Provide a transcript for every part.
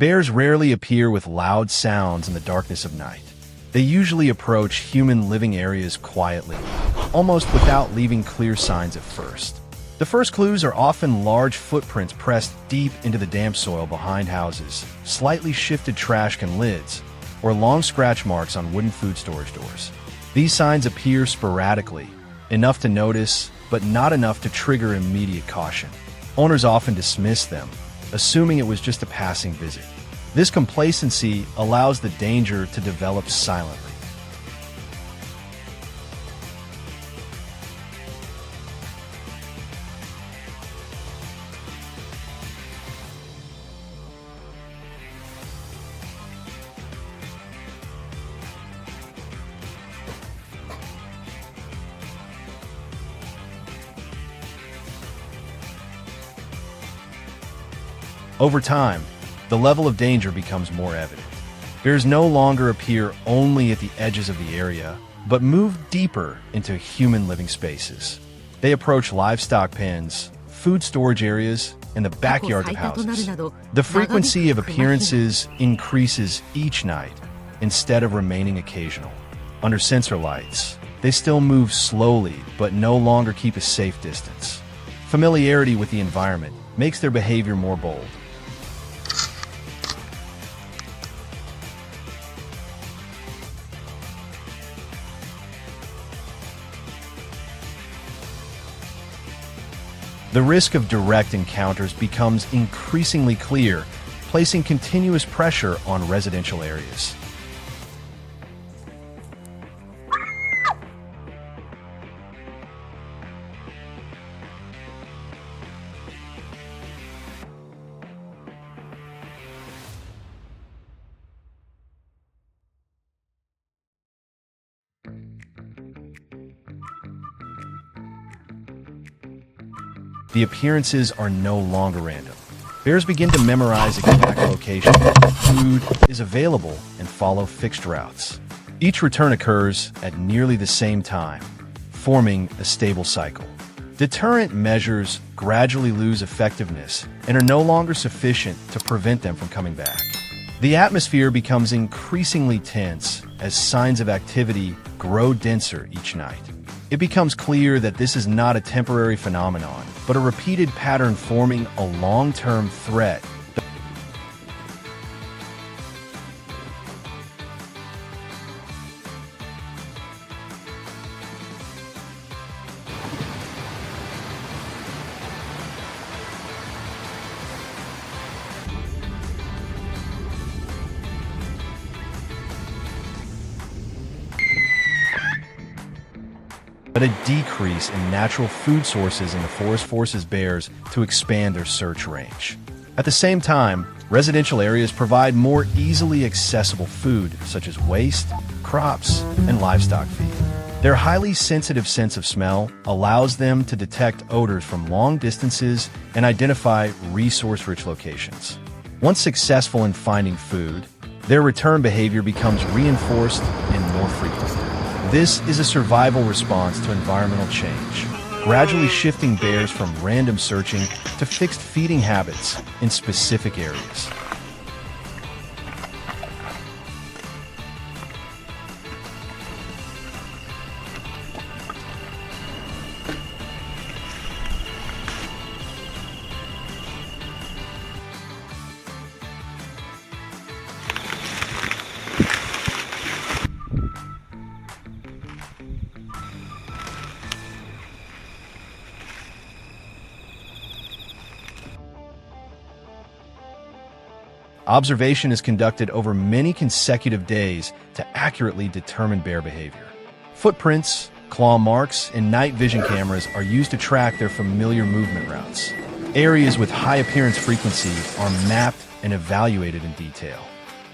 Bears rarely appear with loud sounds in the darkness of night. They usually approach human living areas quietly, almost without leaving clear signs at first. The first clues are often large footprints pressed deep into the damp soil behind houses, slightly shifted trash can lids, or long scratch marks on wooden food storage doors. These signs appear sporadically, enough to notice, but not enough to trigger immediate caution. Owners often dismiss them, assuming it was just a passing visit. This complacency allows the danger to develop silently. Over time, the level of danger becomes more evident. Bears no longer appear only at the edges of the area, but move deeper into human living spaces. They approach livestock pens, food storage areas, and the backyards of houses. The frequency of appearances increases each night, instead of remaining occasional. Under sensor lights, they still move slowly, but no longer keep a safe distance. Familiarity with the environment makes their behavior more bold. The risk of direct encounters becomes increasingly clear, placing continuous pressure on residential areas. The appearances are no longer random. Bears begin to memorize exact location, food is available, and follow fixed routes. Each return occurs at nearly the same time, forming a stable cycle. Deterrent measures gradually lose effectiveness and are no longer sufficient to prevent them from coming back. The atmosphere becomes increasingly tense as signs of activity grow denser each night. It becomes clear that this is not a temporary phenomenon, but a repeated pattern forming a long-term threat. But a decrease in natural food sources in the forest forces bears to expand their search range. At the same time, residential areas provide more easily accessible food, such as waste, crops, and livestock feed. Their highly sensitive sense of smell allows them to detect odors from long distances and identify resource-rich locations. Once successful in finding food, their return behavior becomes reinforced and more frequent. This is a survival response to environmental change, gradually shifting bears from random searching to fixed feeding habits in specific areas. Observation is conducted over many consecutive days to accurately determine bear behavior. Footprints, claw marks, and night vision cameras are used to track their familiar movement routes. Areas with high appearance frequency are mapped and evaluated in detail.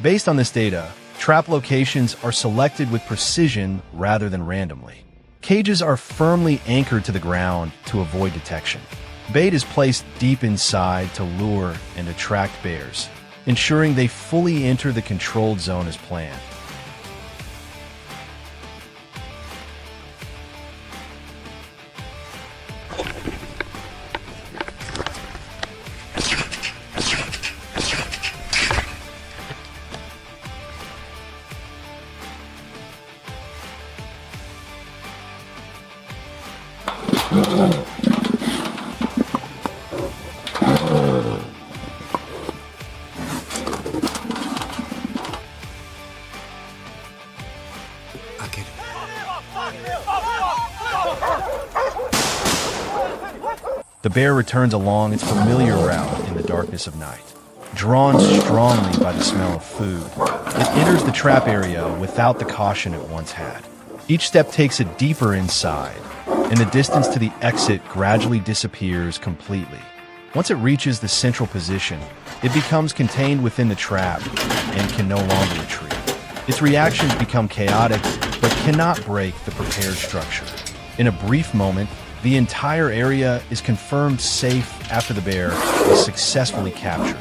Based on this data, trap locations are selected with precision rather than randomly. Cages are firmly anchored to the ground to avoid detection. Bait is placed deep inside to lure and attract bears, ensuring they fully enter the controlled zone as planned. The bear returns along its familiar route in the darkness of night. Drawn strongly by the smell of food, it enters the trap area without the caution it once had. Each step takes it deeper inside, and the distance to the exit gradually disappears completely. Once it reaches the central position, it becomes contained within the trap and can no longer retreat. Its reactions become chaotic, but cannot break the prepared structure. In a brief moment, the entire area is confirmed safe after the bear is successfully captured.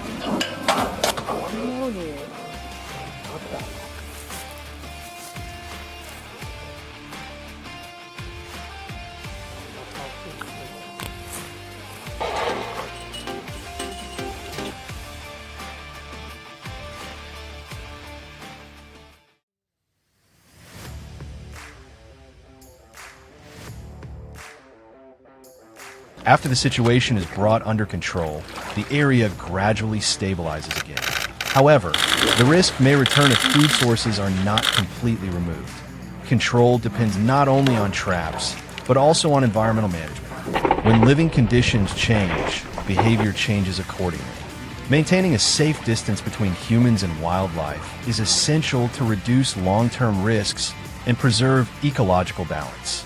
After the situation is brought under control, the area gradually stabilizes again. However, the risk may return if food sources are not completely removed. Control depends not only on traps, but also on environmental management. When living conditions change, behavior changes accordingly. Maintaining a safe distance between humans and wildlife is essential to reduce long-term risks and preserve ecological balance.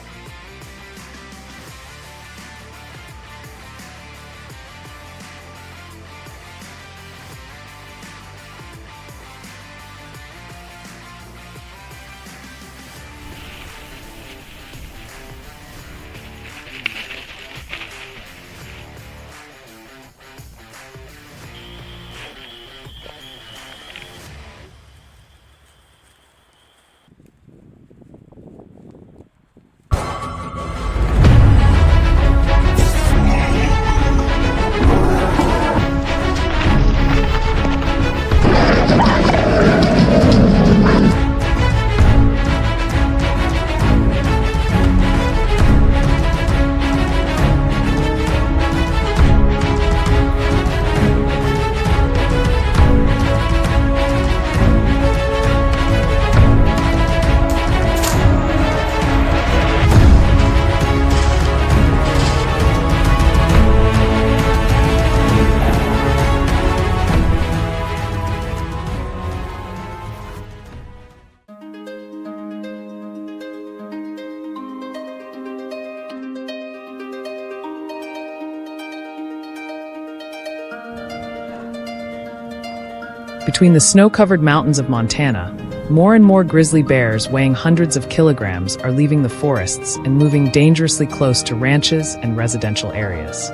Between the snow-covered mountains of Montana, more and more grizzly bears weighing hundreds of kilograms are leaving the forests and moving dangerously close to ranches and residential areas.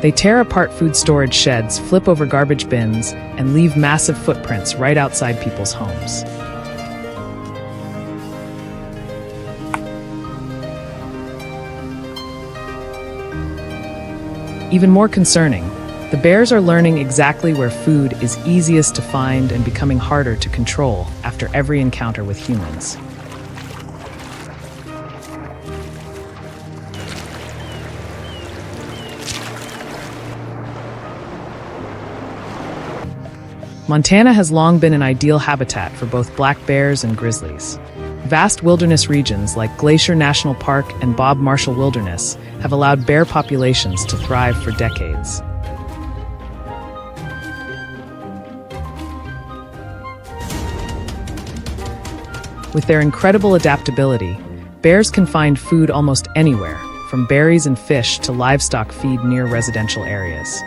They tear apart food storage sheds, flip over garbage bins, and leave massive footprints right outside people's homes. Even more concerning, the bears are learning exactly where food is easiest to find and becoming harder to control after every encounter with humans. Montana has long been an ideal habitat for both black bears and grizzlies. Vast wilderness regions like Glacier National Park and Bob Marshall Wilderness have allowed bear populations to thrive for decades. With their incredible adaptability, bears can find food almost anywhere, from berries and fish to livestock feed near residential areas.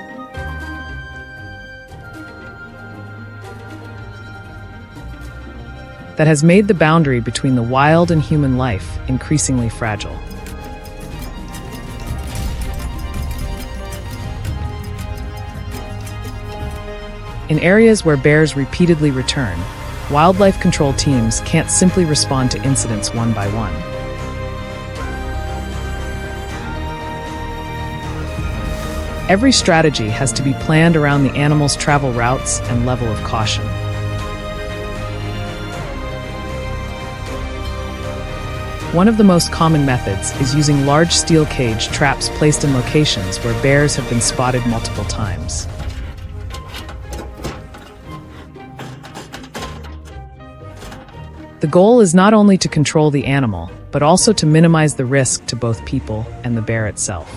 That has made the boundary between the wild and human life increasingly fragile. In areas where bears repeatedly return, wildlife control teams can't simply respond to incidents one by one. Every strategy has to be planned around the animal's travel routes and level of caution. One of the most common methods is using large steel cage traps placed in locations where bears have been spotted multiple times. The goal is not only to control the animal, but also to minimize the risk to both people and the bear itself.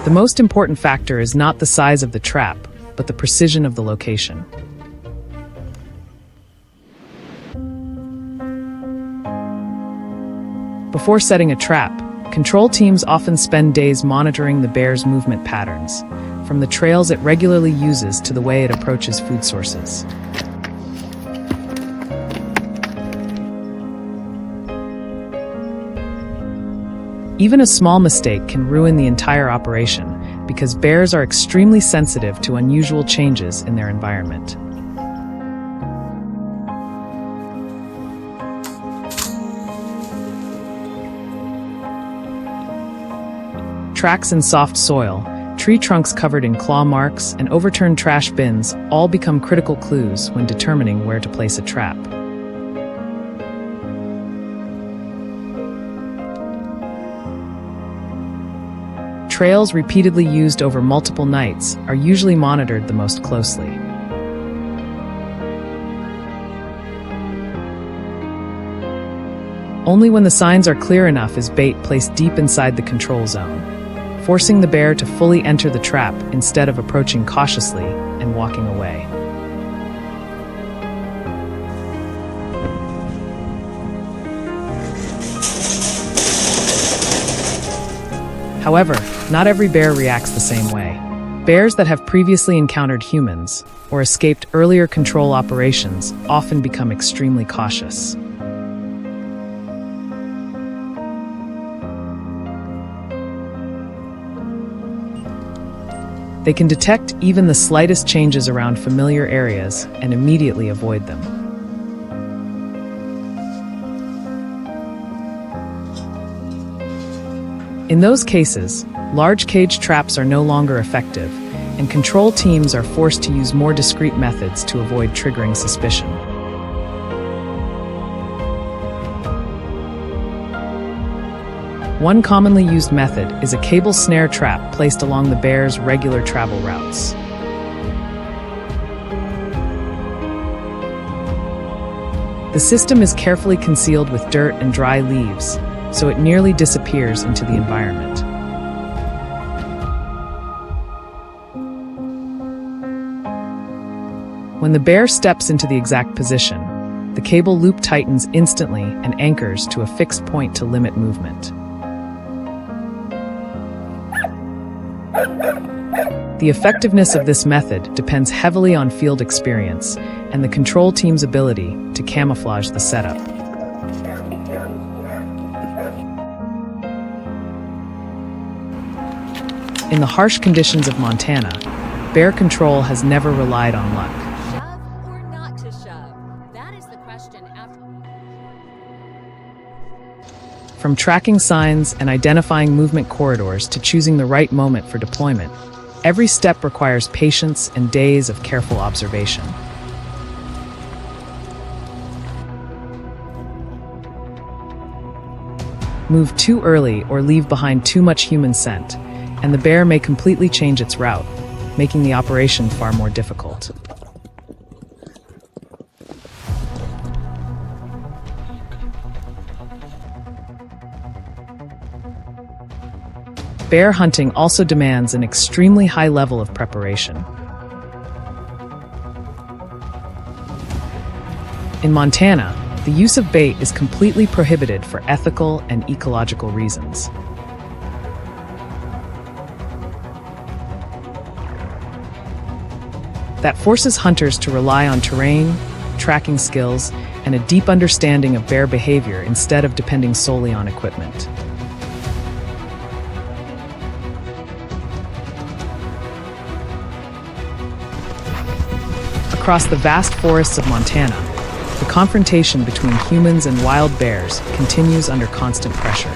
The most important factor is not the size of the trap, but the precision of the location. Before setting a trap, control teams often spend days monitoring the bear's movement patterns, from the trails it regularly uses to the way it approaches food sources. Even a small mistake can ruin the entire operation, because bears are extremely sensitive to unusual changes in their environment. Tracks in soft soil, tree trunks covered in claw marks, and overturned trash bins all become critical clues when determining where to place a trap. Trails repeatedly used over multiple nights are usually monitored the most closely. Only when the signs are clear enough is bait placed deep inside the control zone, forcing the bear to fully enter the trap instead of approaching cautiously and walking away. However, not every bear reacts the same way. Bears that have previously encountered humans or escaped earlier control operations often become extremely cautious. They can detect even the slightest changes around familiar areas and immediately avoid them. In those cases, large cage traps are no longer effective, and control teams are forced to use more discreet methods to avoid triggering suspicion. One commonly used method is a cable snare trap placed along the bear's regular travel routes. The system is carefully concealed with dirt and dry leaves, so it nearly disappears into the environment. When the bear steps into the exact position, the cable loop tightens instantly and anchors to a fixed point to limit movement. The effectiveness of this method depends heavily on field experience and the control team's ability to camouflage the setup. In the harsh conditions of Montana, bear control has never relied on luck. Shove or not to shove? That is the question after. From tracking signs and identifying movement corridors to choosing the right moment for deployment, every step requires patience and days of careful observation. Move too early or leave behind too much human scent, and the bear may completely change its route, making the operation far more difficult. Bear hunting also demands an extremely high level of preparation. In Montana, the use of bait is completely prohibited for ethical and ecological reasons. That forces hunters to rely on terrain, tracking skills, and a deep understanding of bear behavior instead of depending solely on equipment. Across the vast forests of Montana, the confrontation between humans and wild bears continues under constant pressure.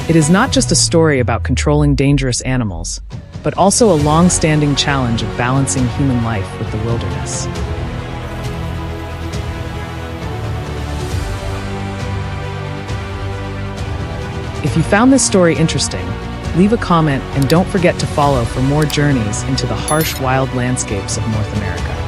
It is not just a story about controlling dangerous animals, but also a long-standing challenge of balancing human life with the wilderness. If you found this story interesting, leave a comment and don't forget to follow for more journeys into the harsh wild landscapes of North America.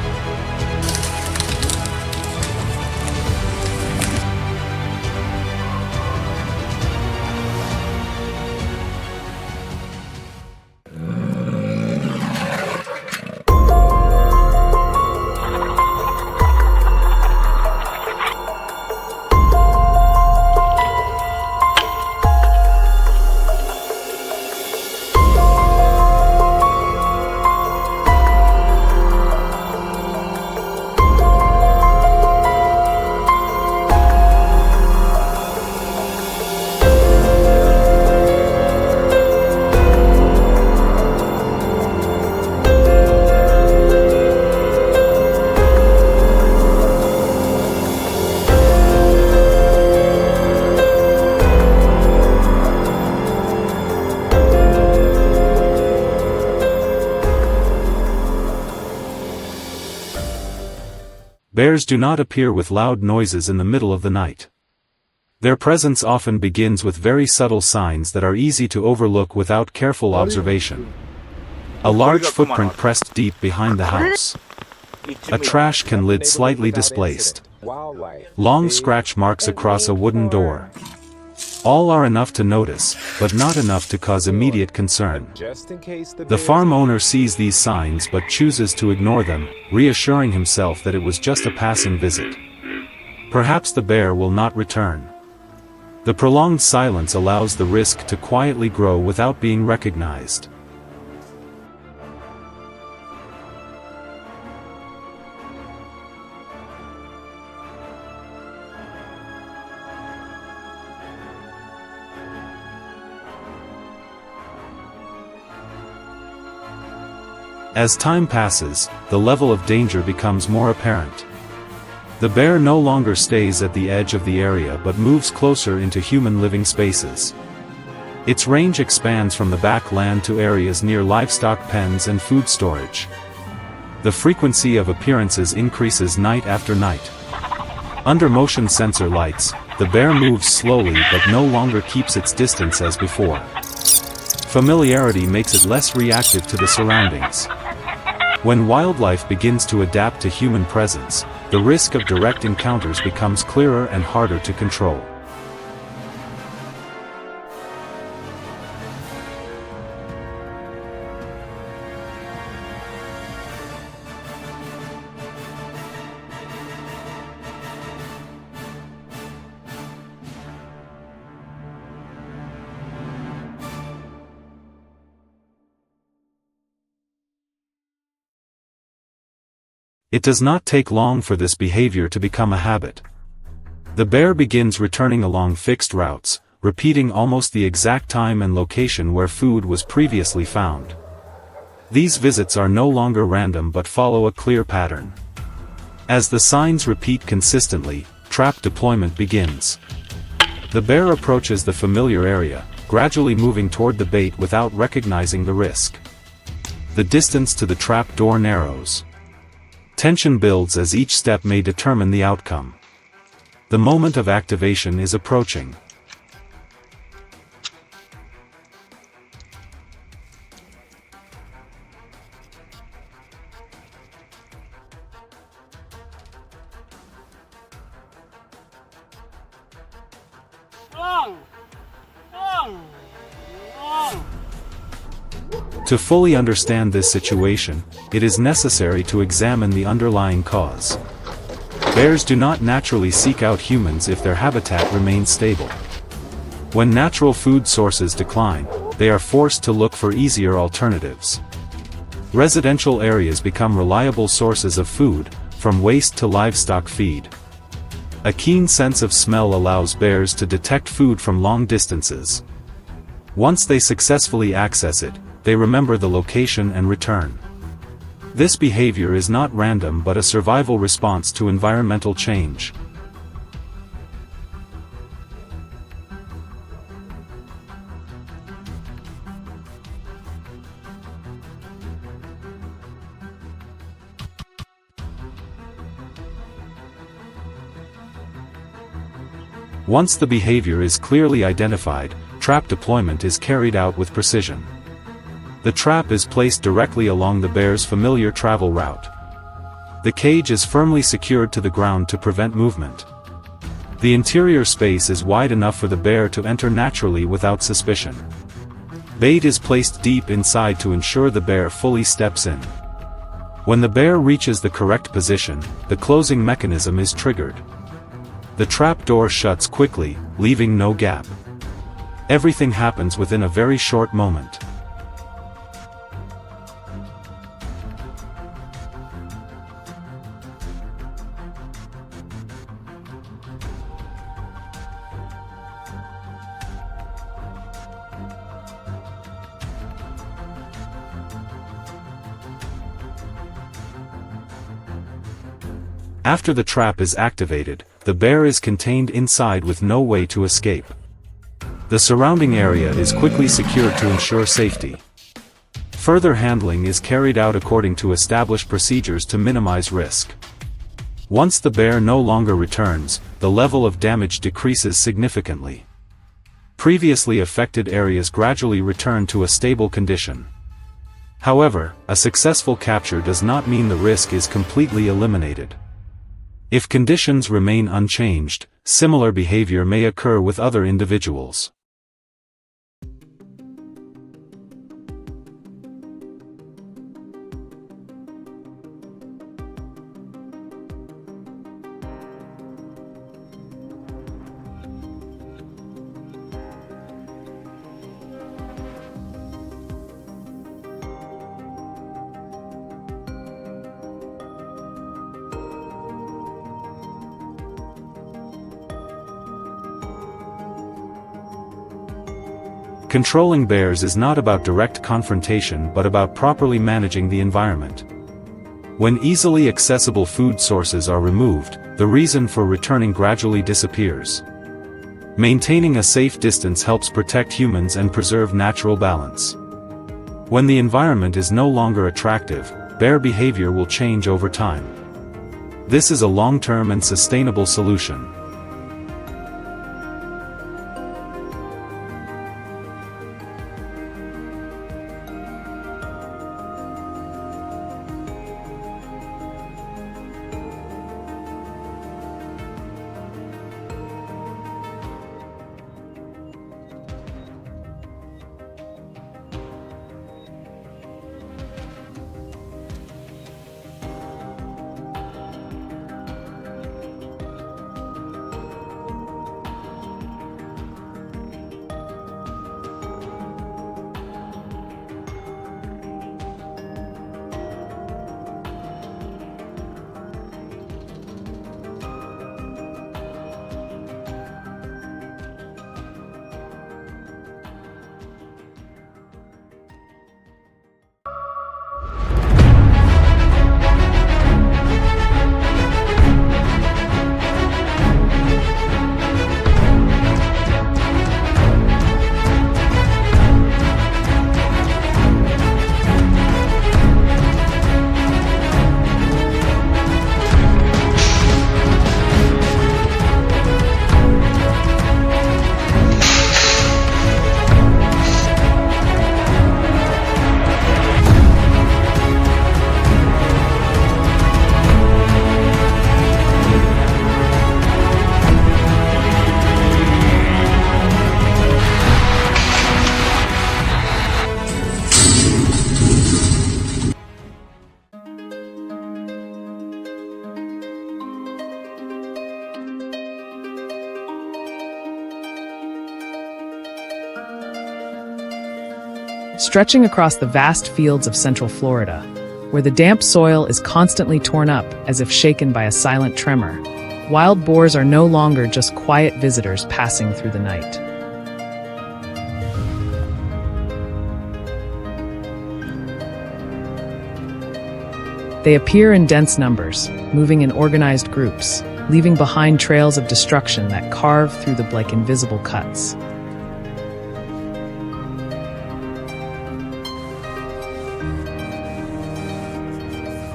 Bears do not appear with loud noises in the middle of the night. Their presence often begins with very subtle signs that are easy to overlook without careful observation. A large footprint pressed deep behind the house. A trash can lid slightly displaced. Long scratch marks across a wooden door. All are enough to notice, but not enough to cause immediate concern. The farm owner sees these signs but chooses to ignore them, reassuring himself that it was just a passing visit. Perhaps the bear will not return. The prolonged silence allows the risk to quietly grow without being recognized. As time passes, the level of danger becomes more apparent. The bear no longer stays at the edge of the area but moves closer into human living spaces. Its range expands from the backland to areas near livestock pens and food storage. The frequency of appearances increases night after night. Under motion sensor lights, the bear moves slowly but no longer keeps its distance as before. Familiarity makes it less reactive to the surroundings. When wildlife begins to adapt to human presence, the risk of direct encounters becomes clearer and harder to control. It does not take long for this behavior to become a habit. The bear begins returning along fixed routes, repeating almost the exact time and location where food was previously found. These visits are no longer random but follow a clear pattern. As the signs repeat consistently, trap deployment begins. The bear approaches the familiar area, gradually moving toward the bait without recognizing the risk. The distance to the trap door narrows. Tension builds as each step may determine the outcome. The moment of activation is approaching. To fully understand this situation, it is necessary to examine the underlying cause. Bears do not naturally seek out humans if their habitat remains stable. When natural food sources decline, they are forced to look for easier alternatives. Residential areas become reliable sources of food, from waste to livestock feed. A keen sense of smell allows bears to detect food from long distances. Once they successfully access it, they remember the location and return. This behavior is not random but a survival response to environmental change. Once the behavior is clearly identified, trap deployment is carried out with precision. The trap is placed directly along the bear's familiar travel route. The cage is firmly secured to the ground to prevent movement. The interior space is wide enough for the bear to enter naturally without suspicion. Bait is placed deep inside to ensure the bear fully steps in. When the bear reaches the correct position, the closing mechanism is triggered. The trap door shuts quickly, leaving no gap. Everything happens within a very short moment. After the trap is activated, the bear is contained inside with no way to escape. The surrounding area is quickly secured to ensure safety. Further handling is carried out according to established procedures to minimize risk. Once the bear no longer returns, the level of damage decreases significantly. Previously affected areas gradually return to a stable condition. However, a successful capture does not mean the risk is completely eliminated. If conditions remain unchanged, similar behavior may occur with other individuals. Controlling bears is not about direct confrontation but about properly managing the environment. When easily accessible food sources are removed, the reason for returning gradually disappears. Maintaining a safe distance helps protect humans and preserve natural balance. When the environment is no longer attractive, bear behavior will change over time. This is a long-term and sustainable solution. Stretching across the vast fields of central Florida, where the damp soil is constantly torn up as if shaken by a silent tremor, wild boars are no longer just quiet visitors passing through the night. They appear in dense numbers, moving in organized groups, leaving behind trails of destruction that carve through the like invisible cuts.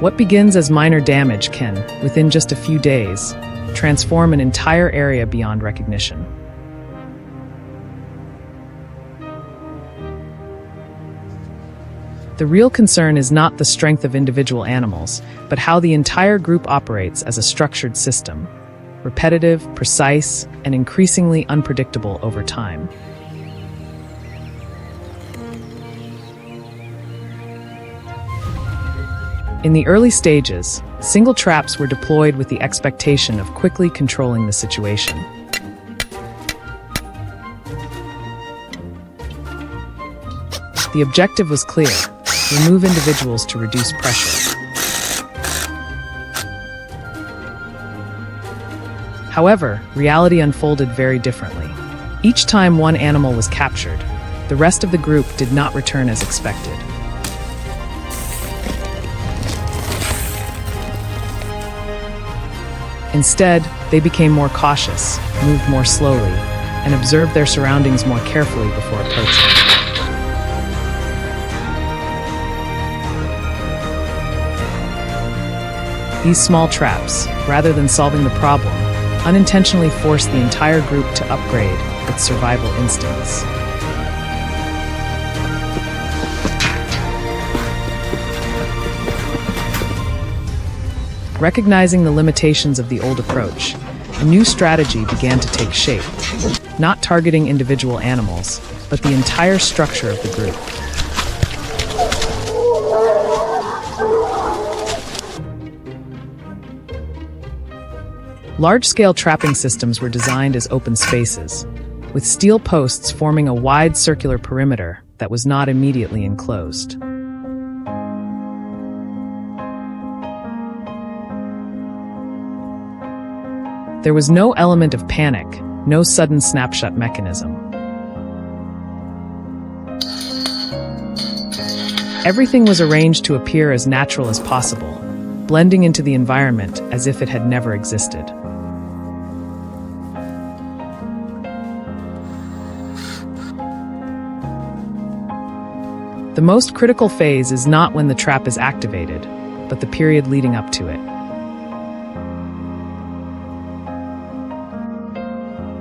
What begins as minor damage can, within just a few days, transform an entire area beyond recognition. The real concern is not the strength of individual animals, but how the entire group operates as a structured system, repetitive, precise, and increasingly unpredictable over time. In the early stages, single traps were deployed with the expectation of quickly controlling the situation. The objective was clear: remove individuals to reduce pressure. However, reality unfolded very differently. Each time one animal was captured, the rest of the group did not return as expected. Instead, they became more cautious, moved more slowly, and observed their surroundings more carefully before approaching. These small traps, rather than solving the problem, unintentionally forced the entire group to upgrade its survival instincts. Recognizing the limitations of the old approach, a new strategy began to take shape, not targeting individual animals, but the entire structure of the group. Large-scale trapping systems were designed as open spaces, with steel posts forming a wide circular perimeter that was not immediately enclosed. There was no element of panic, no sudden snapshot mechanism. Everything was arranged to appear as natural as possible, blending into the environment as if it had never existed. The most critical phase is not when the trap is activated, but the period leading up to it.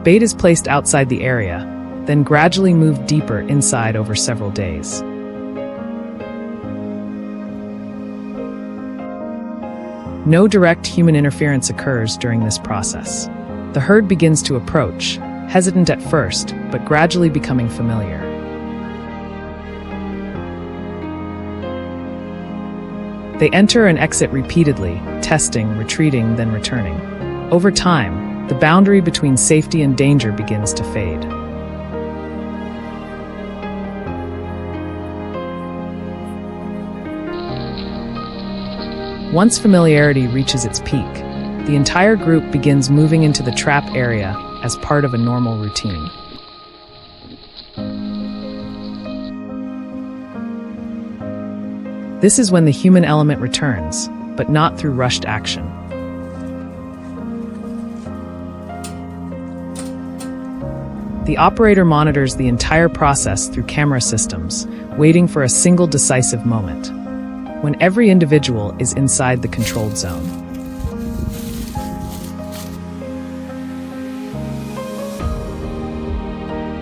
Bait is placed outside the area, then gradually moved deeper inside over several days. No direct human interference occurs during this process. The herd begins to approach, hesitant at first, but gradually becoming familiar. They enter and exit repeatedly, testing, retreating, then returning. Over time, the boundary between safety and danger begins to fade. Once familiarity reaches its peak, the entire group begins moving into the trap area as part of a normal routine. This is when the human element returns, but not through rushed action. The operator monitors the entire process through camera systems, waiting for a single decisive moment, when every individual is inside the controlled zone.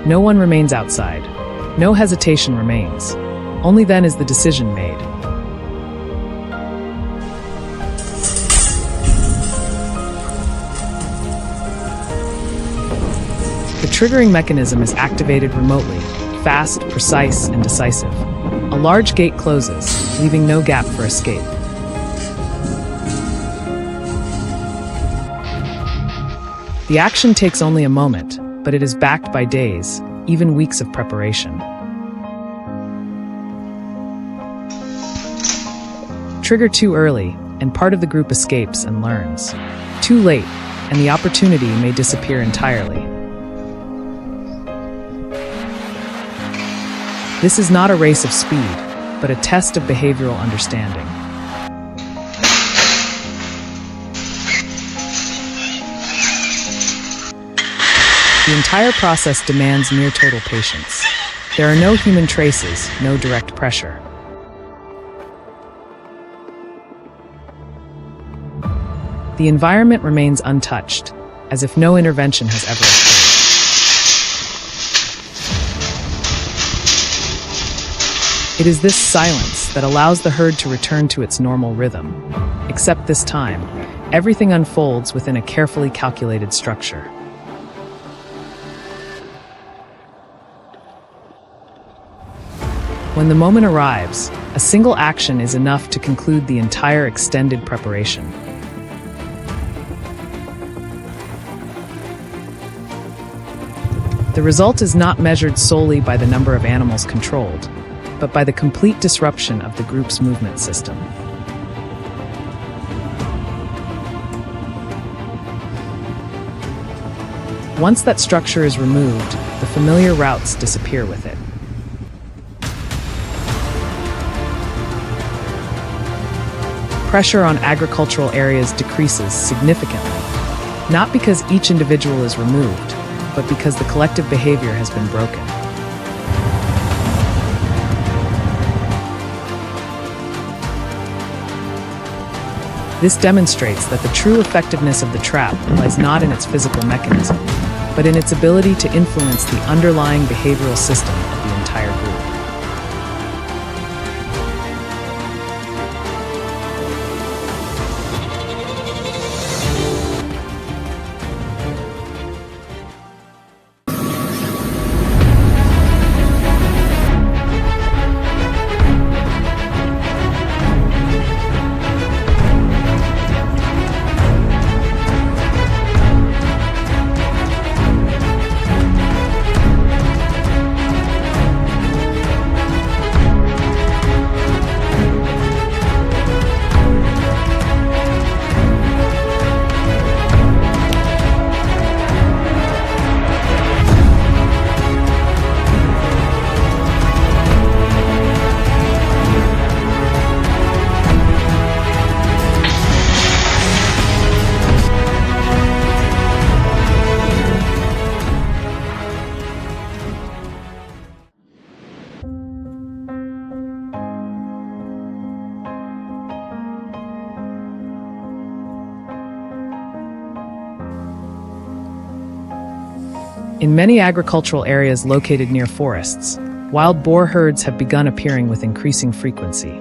No one remains outside. No hesitation remains. Only then is the decision made. The triggering mechanism is activated remotely, fast, precise, and decisive. A large gate closes, leaving no gap for escape. The action takes only a moment, but it is backed by days, even weeks of preparation. Trigger too early, and part of the group escapes and learns. Too late, and the opportunity may disappear entirely. This is not a race of speed, but a test of behavioral understanding. The entire process demands near total patience. There are no human traces, no direct pressure. The environment remains untouched, as if no intervention has ever occurred. It is this silence that allows the herd to return to its normal rhythm. Except this time, everything unfolds within a carefully calculated structure. When the moment arrives, a single action is enough to conclude the entire extended preparation. The result is not measured solely by the number of animals controlled, but by the complete disruption of the group's movement system. Once that structure is removed, the familiar routes disappear with it. Pressure on agricultural areas decreases significantly, not because each individual is removed, but because the collective behavior has been broken. This demonstrates that the true effectiveness of the trap lies not in its physical mechanism, but in its ability to influence the underlying behavioral system of the entire group. In many agricultural areas located near forests, wild boar herds have begun appearing with increasing frequency.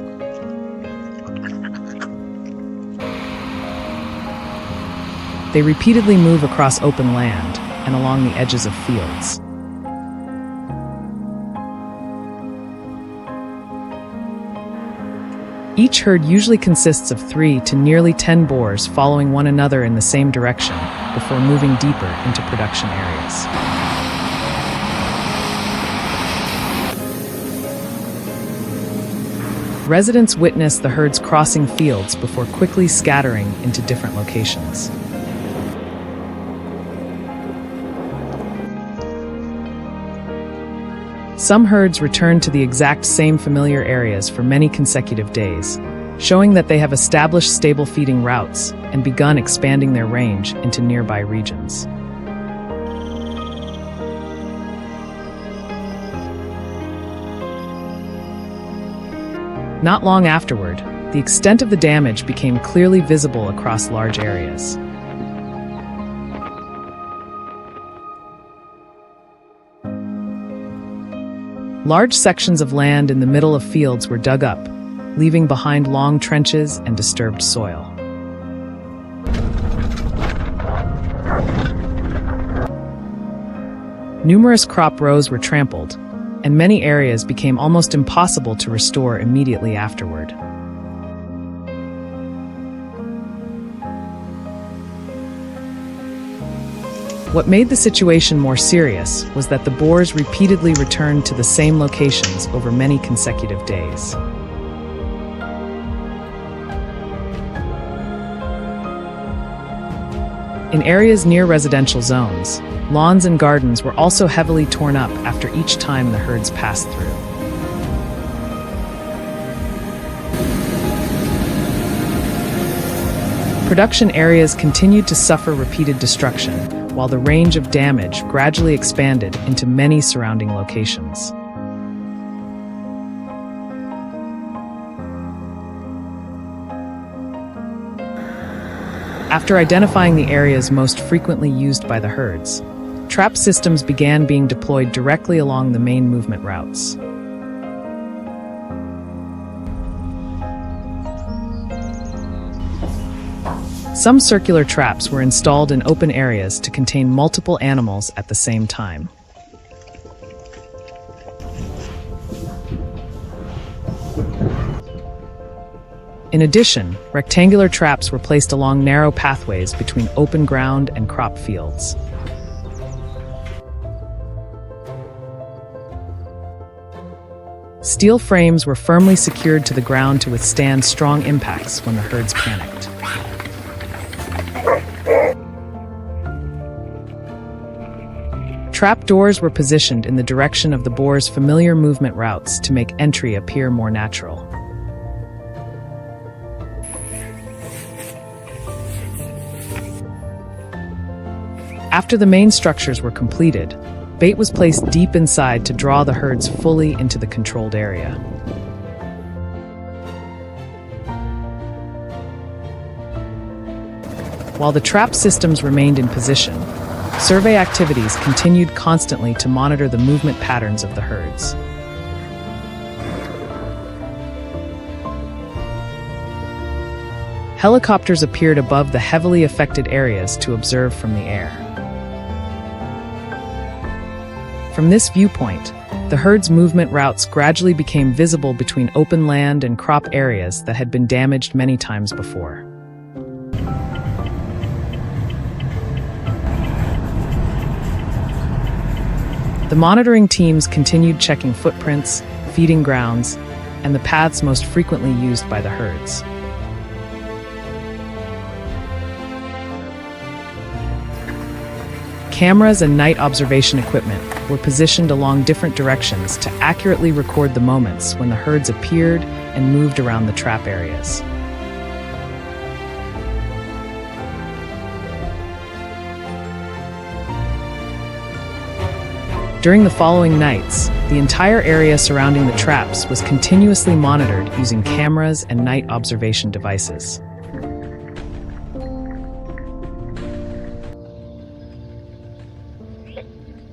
They repeatedly move across open land and along the edges of fields. Each herd usually consists of 3 to nearly 10 boars following one another in the same direction before moving deeper into production areas. Residents witness the herds crossing fields before quickly scattering into different locations. Some herds return to the exact same familiar areas for many consecutive days, showing that they have established stable feeding routes and begun expanding their range into nearby regions. Not long afterward, the extent of the damage became clearly visible across large areas. Large sections of land in the middle of fields were dug up, leaving behind long trenches and disturbed soil. Numerous crop rows were trampled, and many areas became almost impossible to restore immediately afterward. What made the situation more serious was that the boars repeatedly returned to the same locations over many consecutive days. In areas near residential zones, lawns and gardens were also heavily torn up after each time the herds passed through. Production areas continued to suffer repeated destruction, while the range of damage gradually expanded into many surrounding locations. After identifying the areas most frequently used by the herds, trap systems began being deployed directly along the main movement routes. Some circular traps were installed in open areas to contain multiple animals at the same time. In addition, rectangular traps were placed along narrow pathways between open ground and crop fields. Steel frames were firmly secured to the ground to withstand strong impacts when the herds panicked. Trap doors were positioned in the direction of the boar's familiar movement routes to make entry appear more natural. After the main structures were completed, bait was placed deep inside to draw the herds fully into the controlled area. While the trap systems remained in position, survey activities continued constantly to monitor the movement patterns of the herds. Helicopters appeared above the heavily affected areas to observe from the air. From this viewpoint, the herd's movement routes gradually became visible between open land and crop areas that had been damaged many times before. The monitoring teams continued checking footprints, feeding grounds, and the paths most frequently used by the herds. Cameras and night observation equipment were positioned along different directions to accurately record the moments when the herds appeared and moved around the trap areas. During the following nights, the entire area surrounding the traps was continuously monitored using cameras and night observation devices.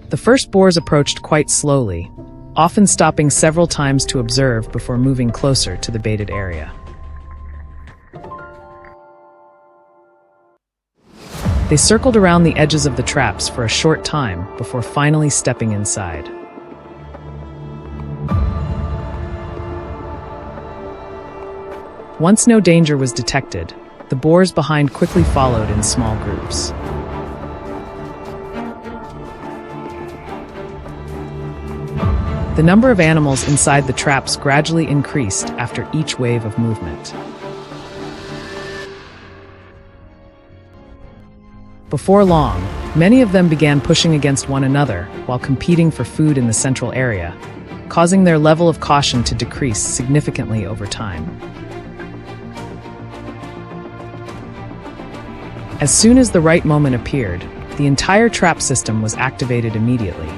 The first boars approached quite slowly, often stopping several times to observe before moving closer to the baited area. They circled around the edges of the traps for a short time before finally stepping inside. Once no danger was detected, the boars behind quickly followed in small groups. The number of animals inside the traps gradually increased after each wave of movement. Before long, many of them began pushing against one another while competing for food in the central area, causing their level of caution to decrease significantly over time. As soon as the right moment appeared, the entire trap system was activated immediately.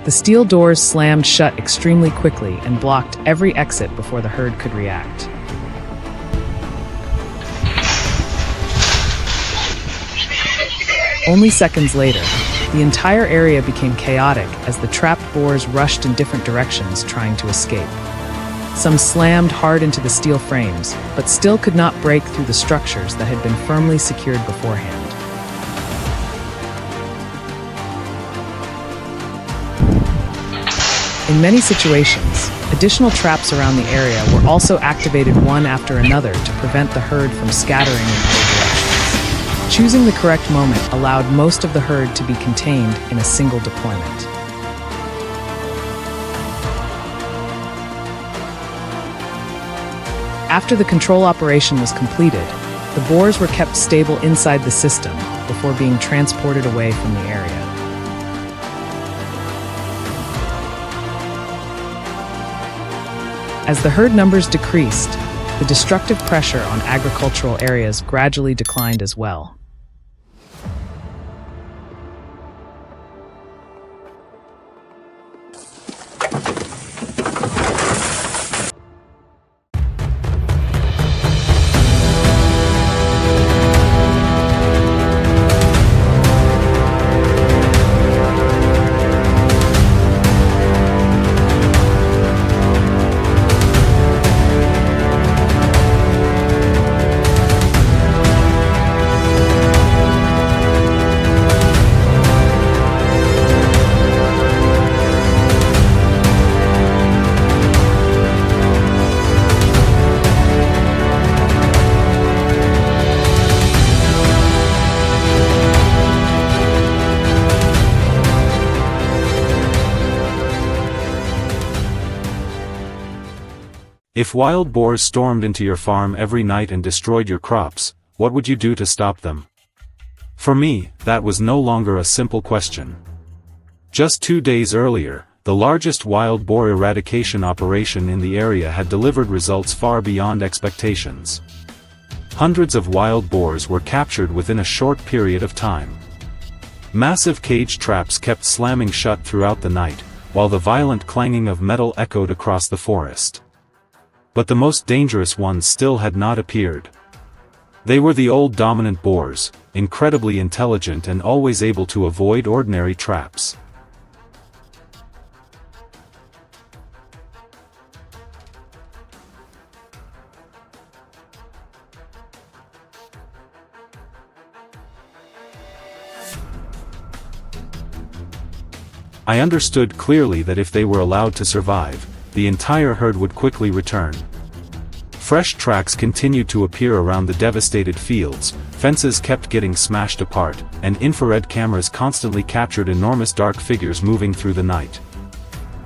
The steel doors slammed shut extremely quickly and blocked every exit before the herd could react. Only seconds later, the entire area became chaotic as the trapped boars rushed in different directions trying to escape. Some slammed hard into the steel frames, but still could not break through the structures that had been firmly secured beforehand. In many situations, additional traps around the area were also activated one after another to prevent the herd from scattering in all directions. Choosing the correct moment allowed most of the herd to be contained in a single deployment. After the control operation was completed, the boars were kept stable inside the system before being transported away from the area. As the herd numbers decreased, the destructive pressure on agricultural areas gradually declined as well. If wild boars stormed into your farm every night and destroyed your crops, what would you do to stop them? For me, that was no longer a simple question. Just 2 days earlier, the largest wild boar eradication operation in the area had delivered results far beyond expectations. Hundreds of wild boars were captured within a short period of time. Massive cage traps kept slamming shut throughout the night, while the violent clanging of metal echoed across the forest. But the most dangerous ones still had not appeared. They were the old dominant boars, incredibly intelligent and always able to avoid ordinary traps. I understood clearly that if they were allowed to survive, the entire herd would quickly return. Fresh tracks continued to appear around the devastated fields, fences kept getting smashed apart, and infrared cameras constantly captured enormous dark figures moving through the night.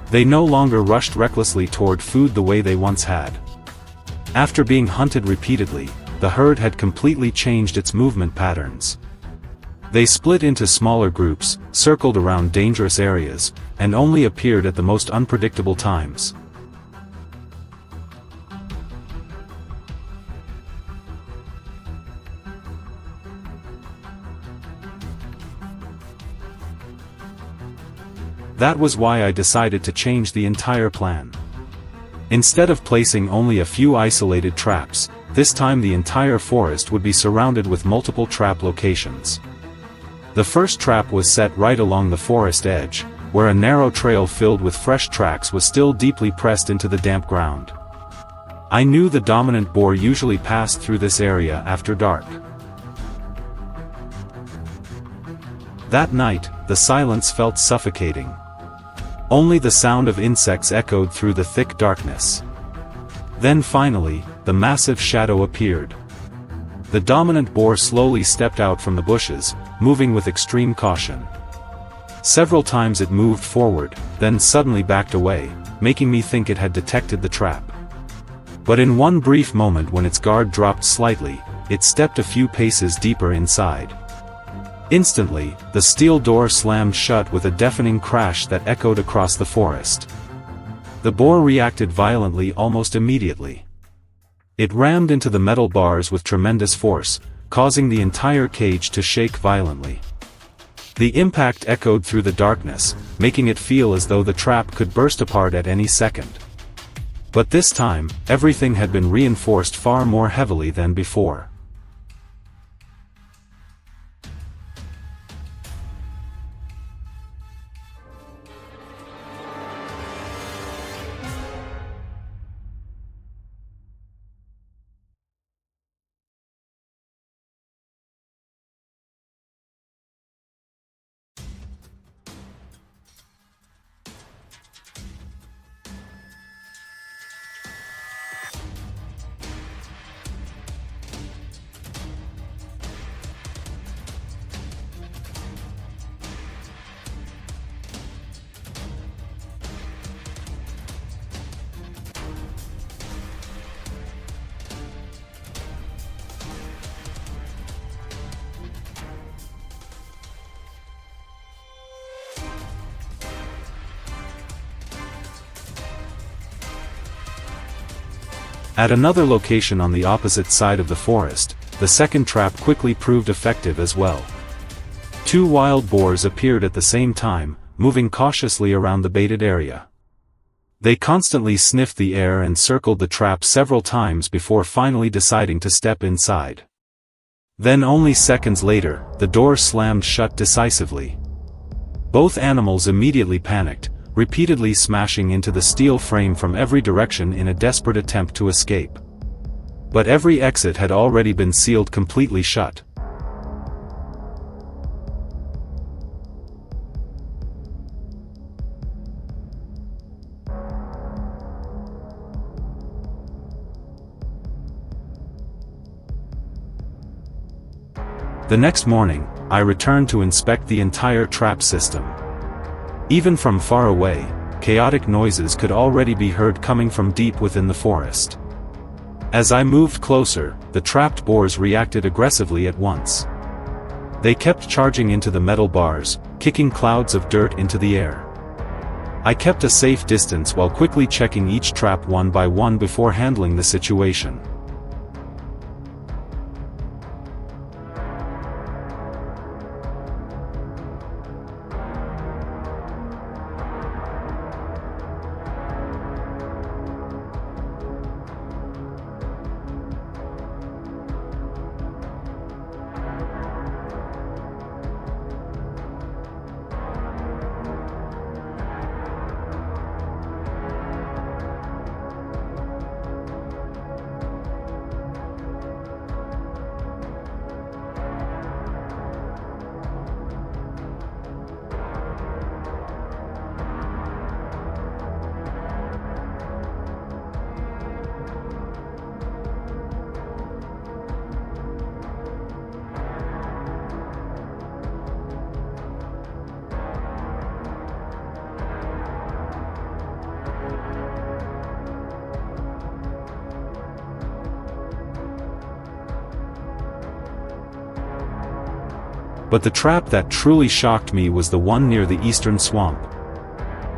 They no longer rushed recklessly toward food the way they once had. After being hunted repeatedly, the herd had completely changed its movement patterns. They split into smaller groups, circled around dangerous areas, and only appeared at the most unpredictable times. That was why I decided to change the entire plan. Instead of placing only a few isolated traps, this time the entire forest would be surrounded with multiple trap locations. The first trap was set right along the forest edge, where a narrow trail filled with fresh tracks was still deeply pressed into the damp ground. I knew the dominant boar usually passed through this area after dark. That night, the silence felt suffocating. Only the sound of insects echoed through the thick darkness. Then finally, the massive shadow appeared. The dominant boar slowly stepped out from the bushes, moving with extreme caution. Several times it moved forward, then suddenly backed away, making me think it had detected the trap. But in one brief moment when its guard dropped slightly, it stepped a few paces deeper inside. Instantly, the steel door slammed shut with a deafening crash that echoed across the forest. The boar reacted violently almost immediately. It rammed into the metal bars with tremendous force, causing the entire cage to shake violently. The impact echoed through the darkness, making it feel as though the trap could burst apart at any second. But this time, everything had been reinforced far more heavily than before. At another location on the opposite side of the forest, the second trap quickly proved effective as well. 2 wild boars appeared at the same time, moving cautiously around the baited area. They constantly sniffed the air and circled the trap several times before finally deciding to step inside. Then only seconds later, the door slammed shut decisively. Both animals immediately panicked, repeatedly smashing into the steel frame from every direction in a desperate attempt to escape. But every exit had already been sealed completely shut. The next morning, I returned to inspect the entire trap system. Even from far away, chaotic noises could already be heard coming from deep within the forest. As I moved closer, the trapped boars reacted aggressively at once. They kept charging into the metal bars, kicking clouds of dirt into the air. I kept a safe distance while quickly checking each trap one by one before handling the situation. But the trap that truly shocked me was the one near the eastern swamp.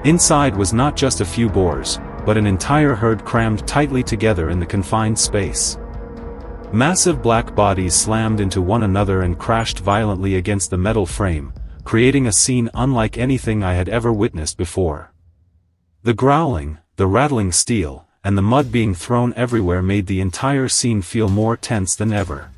Inside was not just a few boars, but an entire herd crammed tightly together in the confined space. Massive black bodies slammed into one another and crashed violently against the metal frame, creating a scene unlike anything I had ever witnessed before. The growling, the rattling steel, and the mud being thrown everywhere made the entire scene feel more tense than ever.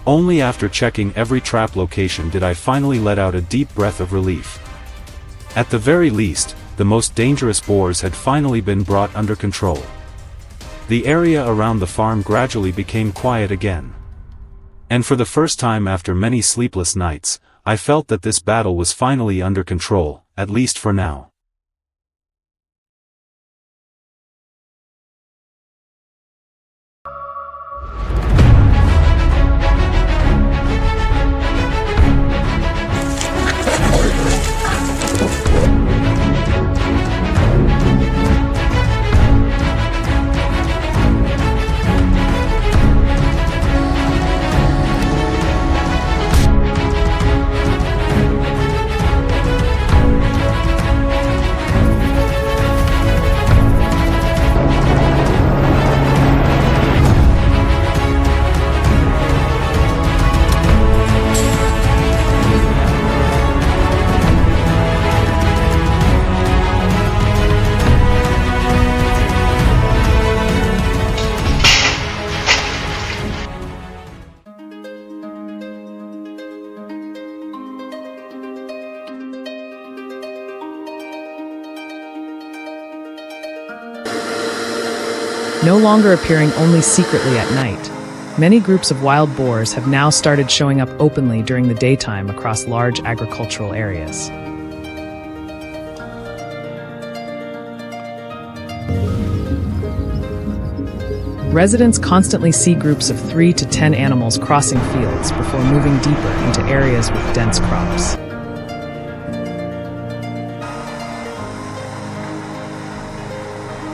Only after checking every trap location did I finally let out a deep breath of relief. At the very least, the most dangerous boars had finally been brought under control. The area around the farm gradually became quiet again. And for the first time after many sleepless nights, I felt that this battle was finally under control, at least for now. No longer appearing only secretly at night, many groups of wild boars have now started showing up openly during the daytime across large agricultural areas. Residents constantly see groups of 3 to 10 animals crossing fields before moving deeper into areas with dense crops.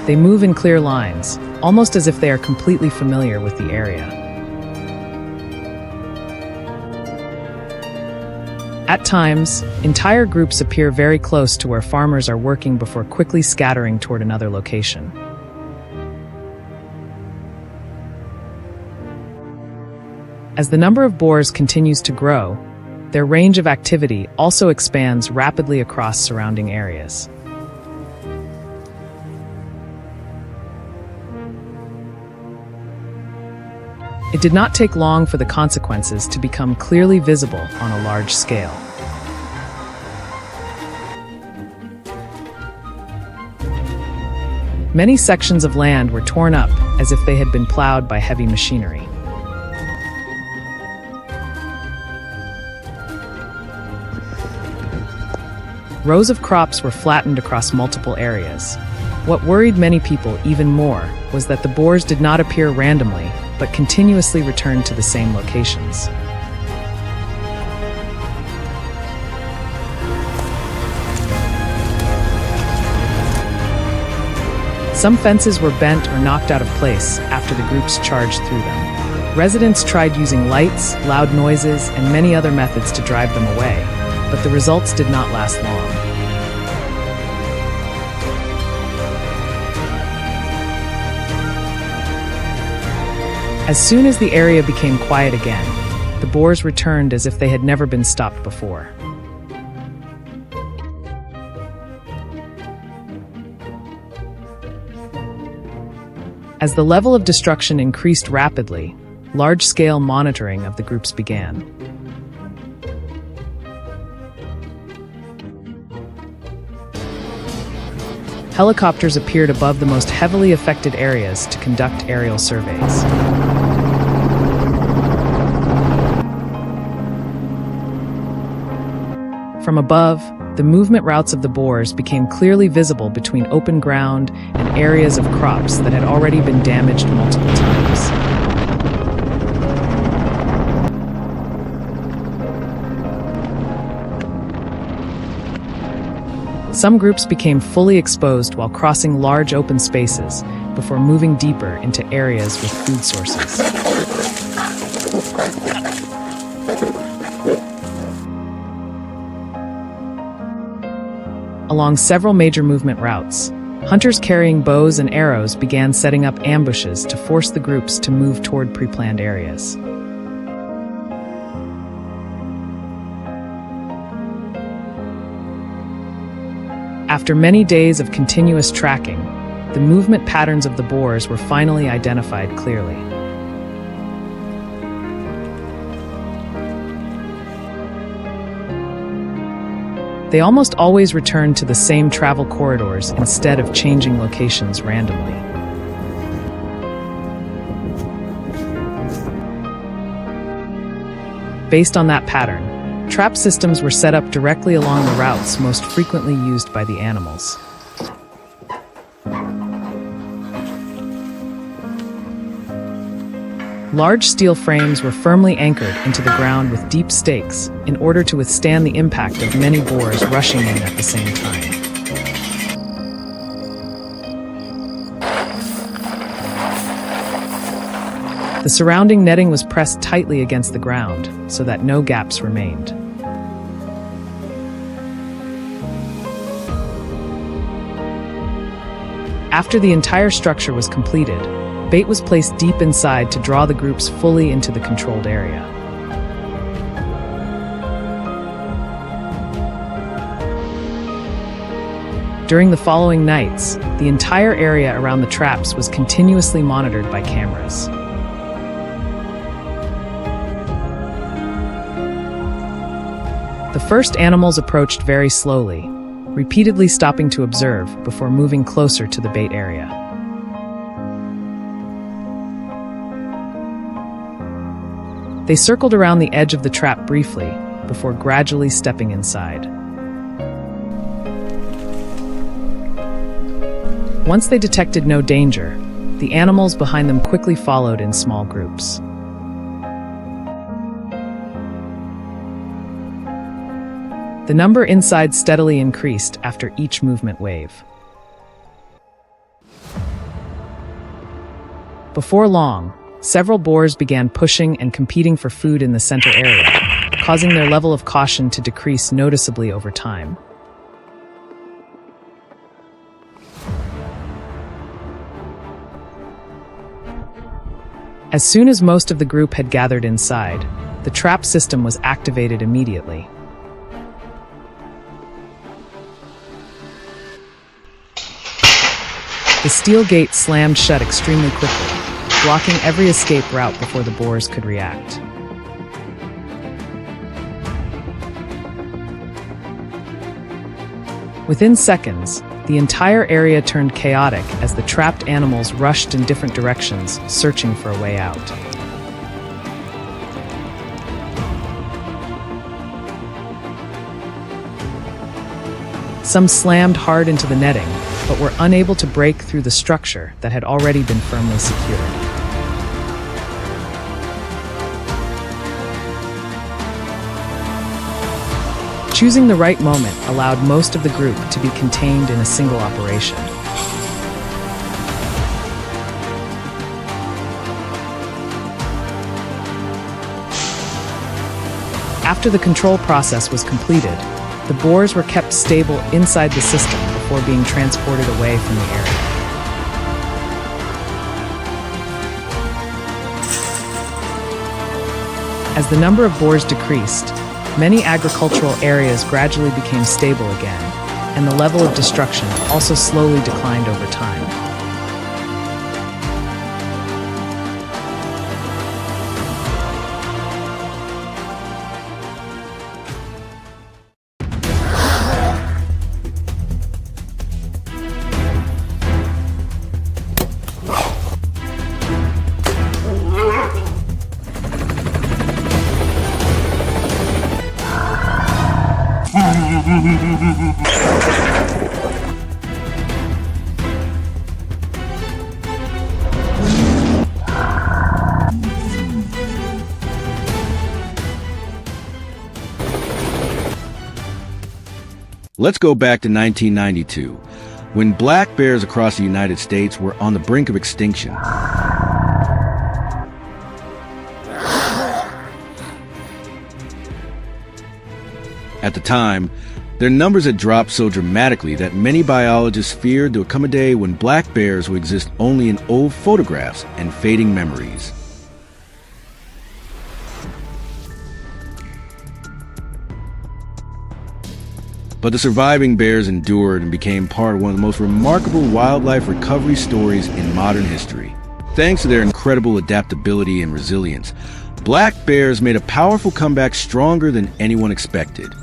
They move in clear lines, almost as if they are completely familiar with the area. At times, entire groups appear very close to where farmers are working before quickly scattering toward another location. As the number of boars continues to grow, their range of activity also expands rapidly across surrounding areas. It did not take long for the consequences to become clearly visible on a large scale. Many sections of land were torn up as if they had been plowed by heavy machinery. Rows of crops were flattened across multiple areas. What worried many people even more was that the boars did not appear randomly, but continuously returned to the same locations. Some fences were bent or knocked out of place after the groups charged through them. Residents tried using lights, loud noises, and many other methods to drive them away, but the results did not last long. As soon as the area became quiet again, the boars returned as if they had never been stopped before. As the level of destruction increased rapidly, large-scale monitoring of the groups began. Helicopters appeared above the most heavily affected areas to conduct aerial surveys. From above, the movement routes of the boars became clearly visible between open ground and areas of crops that had already been damaged multiple times. Some groups became fully exposed while crossing large open spaces before moving deeper into areas with food sources. Along several major movement routes, hunters carrying bows and arrows began setting up ambushes to force the groups to move toward pre-planned areas. After many days of continuous tracking, the movement patterns of the boars were finally identified clearly. They almost always returned to the same travel corridors instead of changing locations randomly. Based on that pattern, trap systems were set up directly along the routes most frequently used by the animals. Large steel frames were firmly anchored into the ground with deep stakes in order to withstand the impact of many boars rushing in at the same time. The surrounding netting was pressed tightly against the ground so that no gaps remained. After the entire structure was completed, bait was placed deep inside to draw the groups fully into the controlled area. During the following nights, the entire area around the traps was continuously monitored by cameras. The first animals approached very slowly, repeatedly stopping to observe before moving closer to the bait area. They circled around the edge of the trap briefly, before gradually stepping inside. Once they detected no danger, the animals behind them quickly followed in small groups. The number inside steadily increased after each movement wave. Before long, several boars began pushing and competing for food in the center area, causing their level of caution to decrease noticeably over time. As soon as most of the group had gathered inside, the trap system was activated immediately. The steel gate slammed shut extremely quickly, blocking every escape route before the boars could react. Within seconds, The entire area turned chaotic as the trapped animals rushed in different directions, searching for a way out. Some slammed hard into the netting, but were unable to break through the structure that had already been firmly secured. Choosing the right moment allowed most of the group to be contained in a single operation. After the control process was completed, the boars were kept stable inside the system before being transported away from the area. As the number of boars decreased, many agricultural areas gradually became stable again, and the level of destruction also slowly declined over time. Let's go back to 1992, when black bears across the United States were on the brink of extinction. At the time, their numbers had dropped so dramatically that many biologists feared there would come a day when black bears would exist only in old photographs and fading memories. But the surviving bears endured and became part of one of the most remarkable wildlife recovery stories in modern history. Thanks to their incredible adaptability and resilience, black bears made a powerful comeback stronger than anyone expected.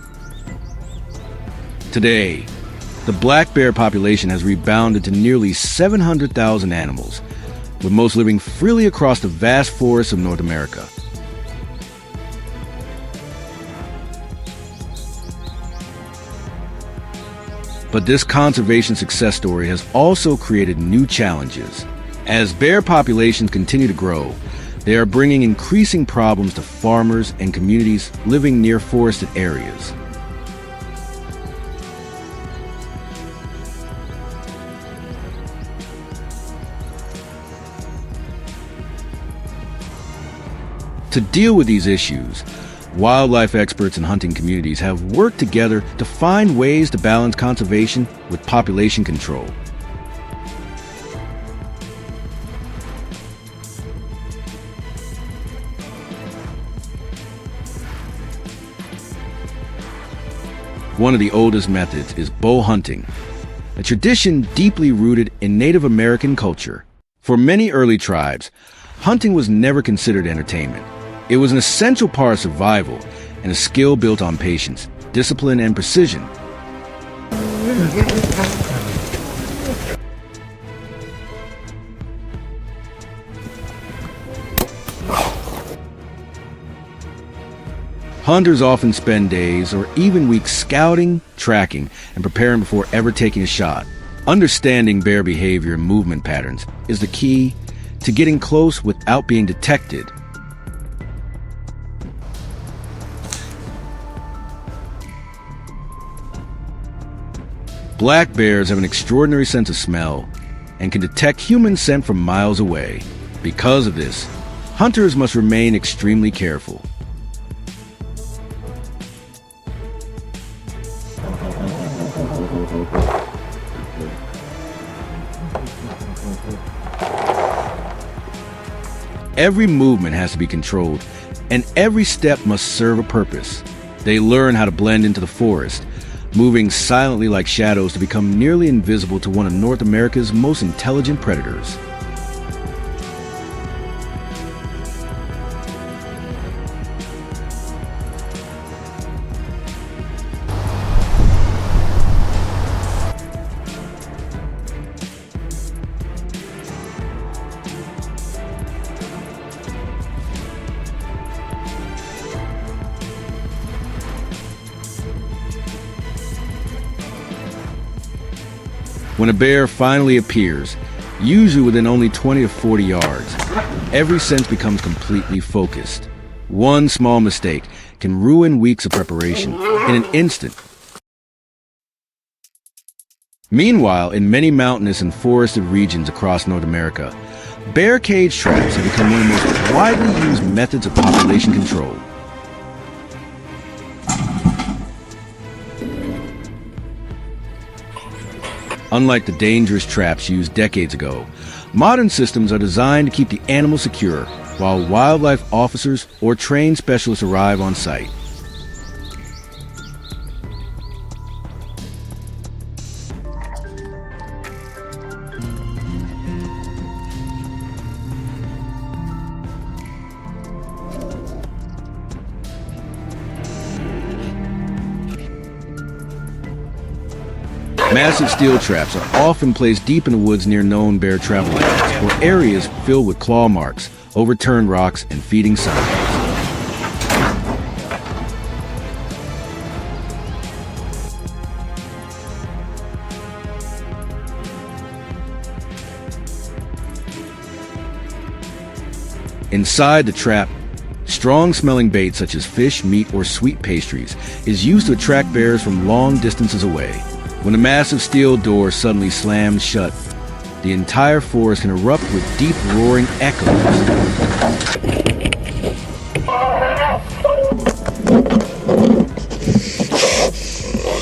Today, the black bear population has rebounded to nearly 700,000 animals, with most living freely across the vast forests of North America. But this conservation success story has also created new challenges. As bear populations continue to grow, they are bringing increasing problems to farmers and communities living near forested areas. To deal with these issues, wildlife experts and hunting communities have worked together to find ways to balance conservation with population control. One of the oldest methods is bow hunting, a tradition deeply rooted in Native American culture. For many early tribes, hunting was never considered entertainment. It was an essential part of survival and a skill built on patience, discipline, and precision. Hunters often spend days or even weeks scouting, tracking, and preparing before ever taking a shot. Understanding bear behavior and movement patterns is the key to getting close without being detected. Black bears have an extraordinary sense of smell and can detect human scent from miles away. Because of this, hunters must remain extremely careful. Every movement has to be controlled, and every step must serve a purpose. They learn how to blend into the forest, moving silently like shadows to become nearly invisible to one of North America's most intelligent predators. When a bear finally appears, usually within only 20 to 40 yards, every sense becomes completely focused. One small mistake can ruin weeks of preparation in an instant. Meanwhile, in many mountainous and forested regions across North America, bear cage traps have become one of the most widely used methods of population control. Unlike the dangerous traps used decades ago, modern systems are designed to keep the animal secure while wildlife officers or trained specialists arrive on site. Massive steel traps are often placed deep in the woods near known bear travel areas or areas filled with claw marks, overturned rocks, and feeding signs. Inside the trap, strong-smelling bait such as fish, meat, or sweet pastries is used to attract bears from long distances away. When a massive steel door suddenly slams shut, the entire forest can erupt with deep roaring echoes.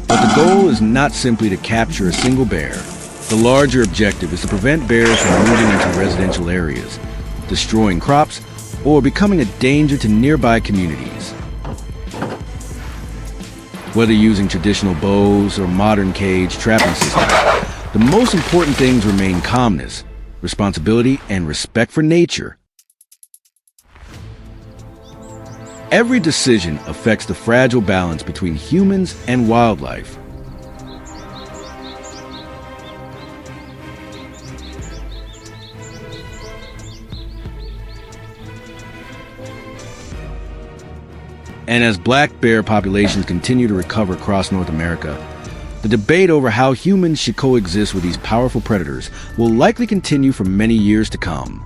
But the goal is not simply to capture a single bear. The larger objective is to prevent bears from moving into residential areas, destroying crops, or becoming a danger to nearby communities. Whether using traditional bows or modern cage trapping systems, the most important things remain calmness, responsibility, and respect for nature. Every decision affects the fragile balance between humans and wildlife. And as black bear populations continue to recover across North America, the debate over how humans should coexist with these powerful predators will likely continue for many years to come.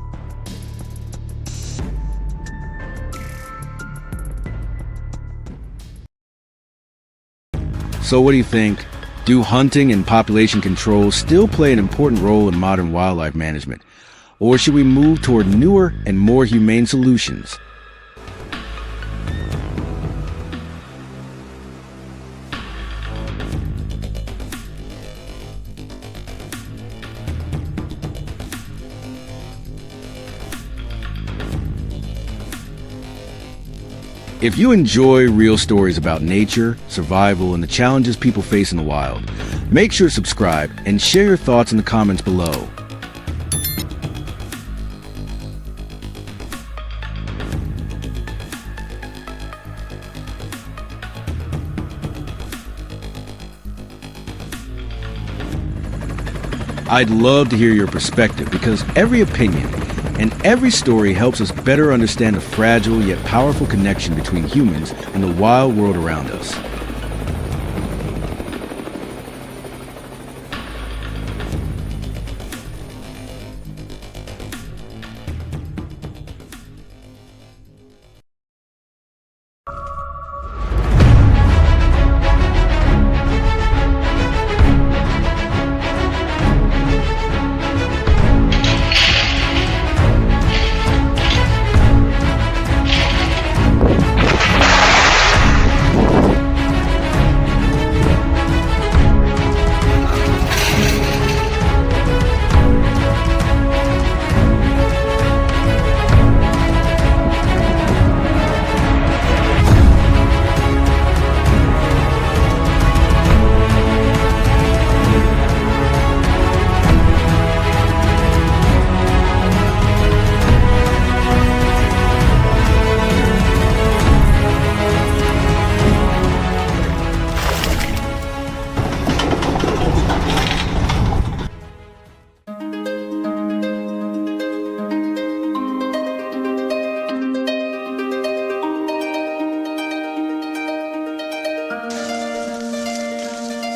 So what do you think? Do hunting and population control still play an important role in modern wildlife management? Or should we move toward newer and more humane solutions? If you enjoy real stories about nature, survival, and the challenges people face in the wild, make sure to subscribe and share your thoughts in the comments below. I'd love to hear your perspective because every opinion and every story helps us better understand the fragile yet powerful connection between humans and the wild world around us.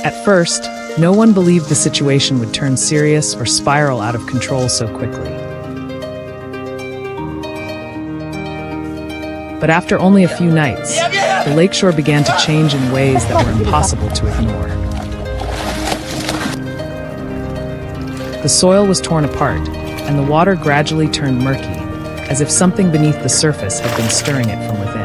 At first, No one believed the situation would turn serious or spiral out of control so quickly. But after only a few nights, the lakeshore began to change in ways that were impossible to ignore. The soil was torn apart, and the water gradually turned murky, as if something beneath the surface had been stirring it from within.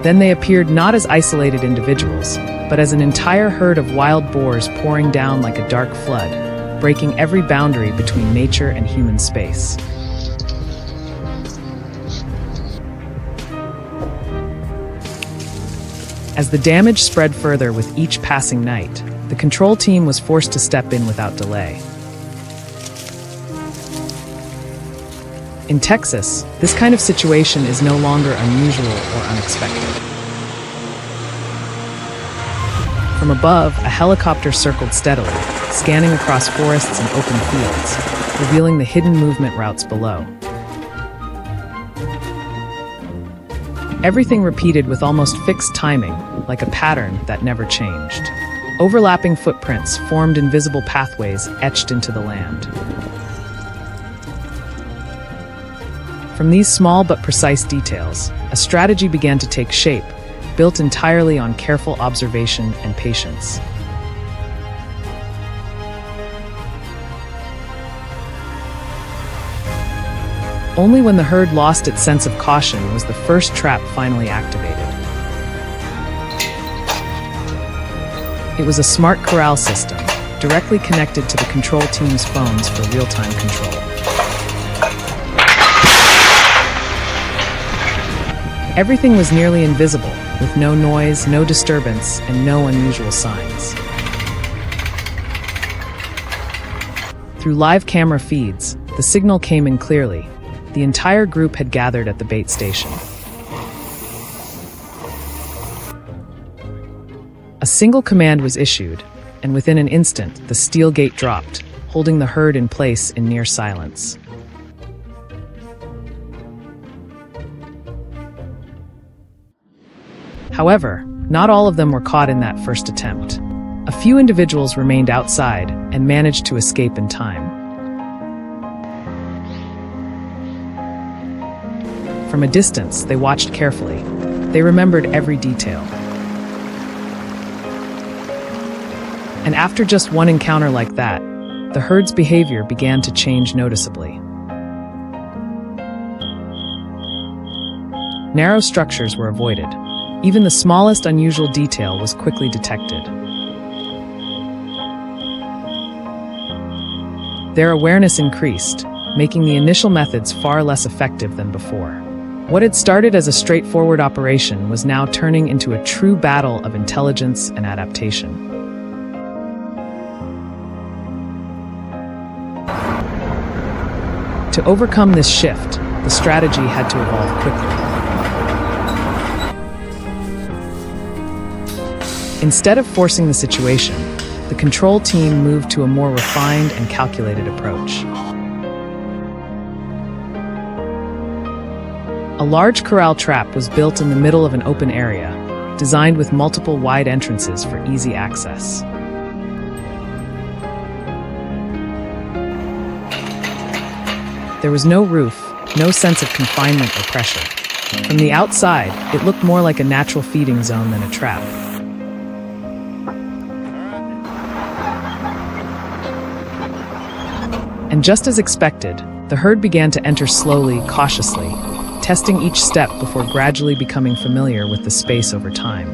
Then they appeared not as isolated individuals, but as an entire herd of wild boars pouring down like a dark flood, breaking every boundary between nature and human space. As the damage spread further with each passing night, the control team was forced to step in without delay. In Texas, this kind of situation is no longer unusual or unexpected. From above, a helicopter circled steadily, scanning across forests and open fields, revealing the hidden movement routes below. Everything repeated with almost fixed timing, like a pattern that never changed. Overlapping footprints formed invisible pathways etched into the land. From these small but precise details, a strategy began to take shape, built entirely on careful observation and patience. Only when the herd lost its sense of caution was the first trap finally activated. It was a smart corral system, directly connected to the control team's phones for real-time control. Everything was nearly invisible, with no noise, no disturbance, and no unusual signs. Through live camera feeds, the signal came in clearly. The entire group had gathered at the bait station. A single command was issued, and within an instant, the steel gate dropped, holding the herd in place in near silence. However, not all of them were caught in that first attempt. A few individuals remained outside and managed to escape in time. From a distance, they watched carefully. They remembered every detail. And after just one encounter like that, the herd's behavior began to change noticeably. Narrow structures were avoided. Even the smallest unusual detail was quickly detected. Their awareness increased, making the initial methods far less effective than before. What had started as a straightforward operation was now turning into a true battle of intelligence and adaptation. To overcome this shift, the strategy had to evolve quickly. Instead of forcing the situation, the control team moved to a more refined and calculated approach. A large corral trap was built in the middle of an open area, designed with multiple wide entrances for easy access. There was no roof, no sense of confinement or pressure. From the outside, it looked more like a natural feeding zone than a trap. And just as expected, the herd began to enter slowly, cautiously, testing each step before gradually becoming familiar with the space over time.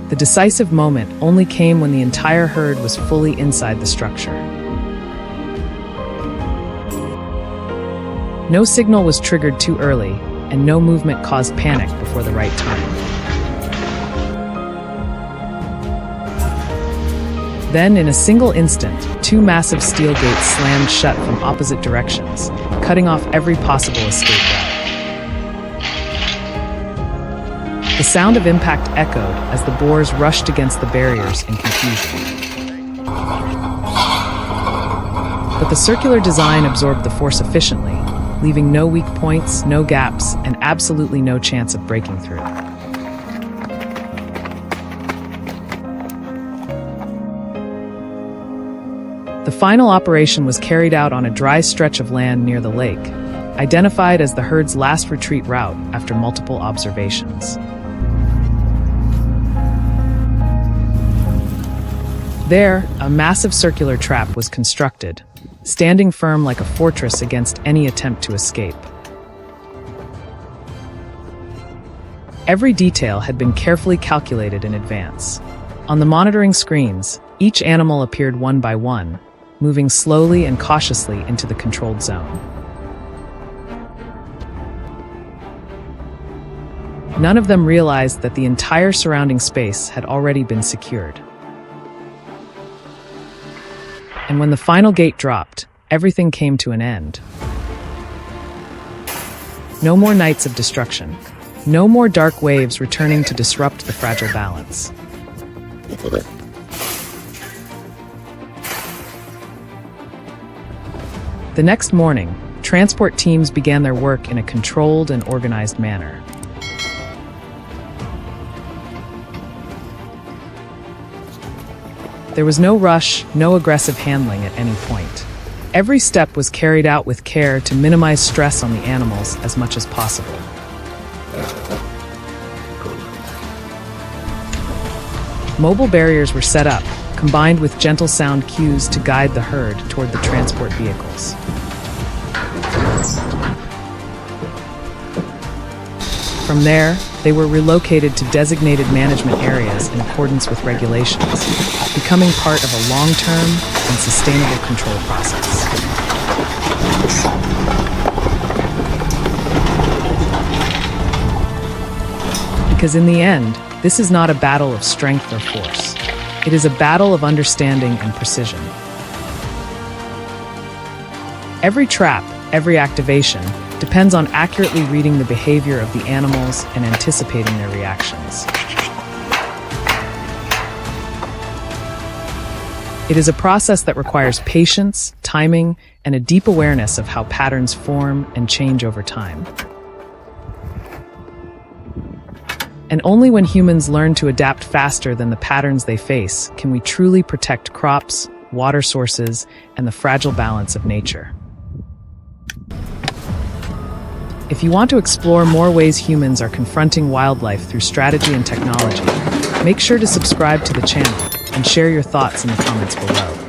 The decisive moment only came when the entire herd was fully inside the structure. No signal was triggered too early, and no movement caused panic before the right time. Then, in a single instant, two massive steel gates slammed shut from opposite directions, cutting off every possible escape route. The sound of impact echoed as the boars rushed against the barriers in confusion. But the circular design absorbed the force efficiently, leaving no weak points, no gaps, and absolutely no chance of breaking through. The final operation was carried out on a dry stretch of land near the lake, identified as the herd's last retreat route after multiple observations. There, a massive circular trap was constructed, standing firm like a fortress against any attempt to escape. Every detail had been carefully calculated in advance. On the monitoring screens, each animal appeared one by one, moving slowly and cautiously into the controlled zone. None of them realized that the entire surrounding space had already been secured. And when the final gate dropped, everything came to an end. No more nights of destruction. No more dark waves returning to disrupt the fragile balance. The next morning, transport teams began their work in a controlled and organized manner. There was no rush, no aggressive handling at any point. Every step was carried out with care to minimize stress on the animals as much as possible. Mobile barriers were set up, combined with gentle sound cues to guide the herd toward the transport vehicles. From there, they were relocated to designated management areas in accordance with regulations, becoming part of a long-term and sustainable control process. Because in the end, this is not a battle of strength or force. It is a battle of understanding and precision. Every trap, every activation, depends on accurately reading the behavior of the animals and anticipating their reactions. It is a process that requires patience, timing, and a deep awareness of how patterns form and change over time. And only when humans learn to adapt faster than the patterns they face can we truly protect crops, water sources, and the fragile balance of nature. If you want to explore more ways humans are confronting wildlife through strategy and technology, make sure to subscribe to the channel and share your thoughts in the comments below.